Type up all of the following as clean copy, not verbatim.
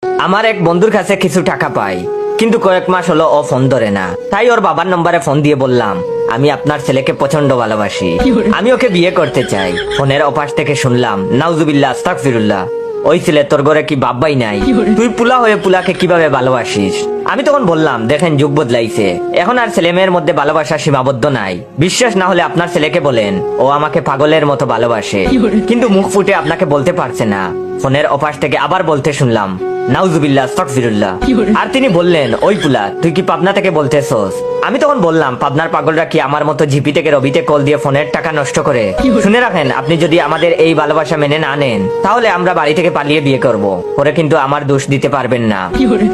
আমার এক বন্ধুর কাছে কিছু টাকা পাই, কিন্তু কয়েক মাস হলো ও ফোন ধরে না। তাই ওর বাবার নম্বরে ফোন দিয়ে বললাম, আমি আপনার ছেলেকে প্রচন্ড ভালোবাসি, আমি ওকে বিয়ে করতে চাই। ফোনের ওপাশ থেকে শুনলাম, নাউজুবিল্লাহ আস্তাগফিরুল্লাহ, ওই ছেলে তোর ঘরে কি বাব্বাই নাই? তুই পুলা হয়ে পুলাকে কিভাবে ভালোবাসিস? আমি তখন বললাম, দেখেন যুগ বদলাইছে, এখন আর ছেলে মেয়ের মধ্যে ভালোবাসা সীমাবদ্ধ নাই। বিশ্বাস না হলে আপনার ছেলেকে বলেন, ও আমাকে পাগলের মতো ভালোবাসে, কিন্তু মুখ ফুটে আপনাকে বলতে পারছে না। ফোনের ওপাশ থেকে আবার বলতে শুনলাম, নাউজুবিল্লাহ আস্তাগফিরুল্লাহ। আর তিনি বললেন, ওই পুলা তুই কি পাবনা থেকে বলতেছস? আমি তখন বললাম, পাবনার পাগলরা কি আমার মতো জিপি থেকে রবিতে কল দিয়ে ফোনের টাকা নষ্ট করে? শুনে রাখেন, আপনি যদি আমাদের এই ভালোবাসা মেনে না নেন, তাহলে আমরা বাড়ি থেকে পালিয়ে বিয়ে করব, পরে কিন্তু আমার দোষ দিতে পারবেন না।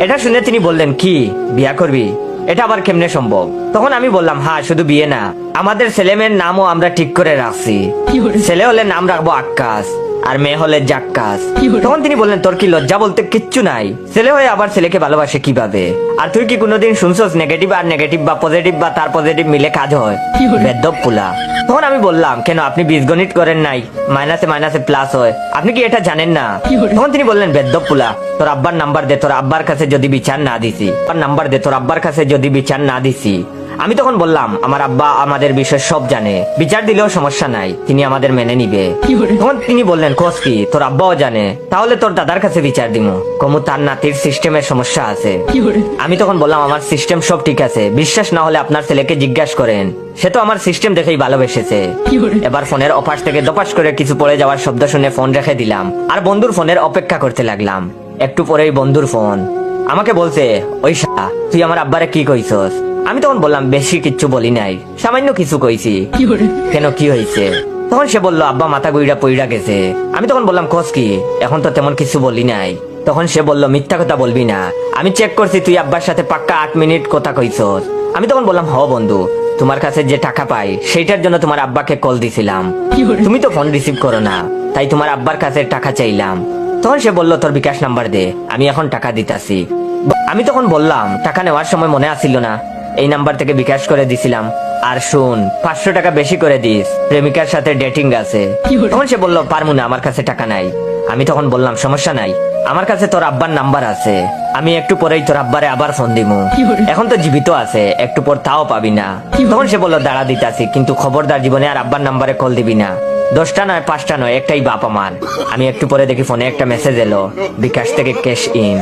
এটা শুনে তিনি বললেন, কি বিয়া করবি? এটা আবার কেমনে সম্ভব? তখন আমি বললাম, হ্যাঁ, শুধু বিয়ে না, আমাদের ছেলে মেয়ের নামও আমরা ঠিক করে রাখছি। ছেলে হলে নাম রাখবো আক্কাস, আর মেয়ে হলে জাক্কাস। তখন তিনি বললেন, তোর কি লজ্জা বলতে কিচ্ছু নাই? ছেলে হয়ে আবার ছেলেকে ভালোবাসে কিভাবে? আর তুই কি কোনোদিন শুনছস নেগেটিভ আর নেগেটিভ বা পজিটিভ বা তার পজিটিভ মিলে কাজ হয়? বেদ্যপ পুলা। তখন আমি বললাম, কেন আপনি বীজগণিত করেন নাই? মাইনাসে মাইনাসে প্লাস হয়, আপনি কি এটা জানেন না? তখন তিনি বললেন, বেদ্যপ পুলা, তোর আব্বার নাম্বার দে, তোর আব্বার কাছে যদি বিচার না দিছি। নাম্বার দে, তোর আব্বার কাছে যদি বিচার না দিছি। আমি তখন বললাম, আমার আব্বা আমাদের বিষয় সব জানে, বিচার দিলেও সমস্যা নাই, তিনি আমাদের মেনে নিবে। তখন তিনি বললেন, কোস কি, তোর আব্বাও জানে? তাহলে তোর দাদার কাছে বিচার দিমু। কমু তার নাতির সিস্টেমের সমস্যা আছে। আমি তখন বললাম, আমার সিস্টেম সব ঠিক আছে, বিশ্বাস না হলে আপনার ছেলেকে জিজ্ঞাসা করেন, সে তো আমার সিস্টেম দেখেই ভালোবেসেছে। এবার ফোনের অপাশ থেকে দপাস করে কিছু পড়ে যাওয়ার শব্দ শুনে ফোন রেখে দিলাম, আর বন্ধুর ফোনের অপেক্ষা করতে লাগলাম। একটু পরেই বন্ধুর ফোন। আমাকে বলছে, ওই শালা, তুই আমার আব্বারে কি কইছস? আমি তখন বললাম, বেশি কিচ্ছু বলি নাই, সামান্য কিছু কইছি। কেন, কি হয়েছে? তখন সে বলল, আব্বা মাথা গুইড়া পইড়া গেছে। আমি তখন বললাম, খোঁজ কি? এখন তো তেমন কিছু বলি নাই। তখন সে বলল, মিথ্যা কথা বলবি না, আমি চেক করছি, তুই আব্বার সাথে পাক্কা 8 মিনিট কথা কইছস। আমি তখন বললাম, হ বন্ধু, তোমার কাছে যে টাকা পাই সেইটার জন্য তোমার আব্বাকে কল দিছিলাম, তুমি তো ফোন রিসিভ করো না, তাই তোমার আব্বার কাছে টাকা চাইলাম। তখন সে বলল, তোর বিকাশ নাম্বার দে, আমি এখন টাকা দিতাছি। আমি তখন বললাম, টাকা নেওয়ার সময় মনে আসিল না, এই নাম্বার থেকে বিকাশ করে দিছিলাম। আর শুন, 500 টাকা বেশি করে দিস, প্রেমিকার সাথে ডেটিং আছে। তখন সে বলল, পারমু না, আমার কাছে টাকা নাই। আমি তখন বললাম, সমস্যা নাই, আমার কাছে তোর আব্বার নাম্বার আছে, আমি একটু পরেই তোর আব্বারে আবার ফোন দিমু, এখন তো জীবিত আছে, একটু পর তাও পাবি না। তখন সে বলল, দাঁড়া দিতাছি, কিন্তু খবরদার জীবনে আর আব্বার নাম্বারে কল দিবি না, 10টা নয় 5টা নয়, একটাই বাপ আমার। আমি একটু পরে দেখি ফোনে একটা মেসেজ এলো, বিকাশ থেকে ক্যাশ ইন।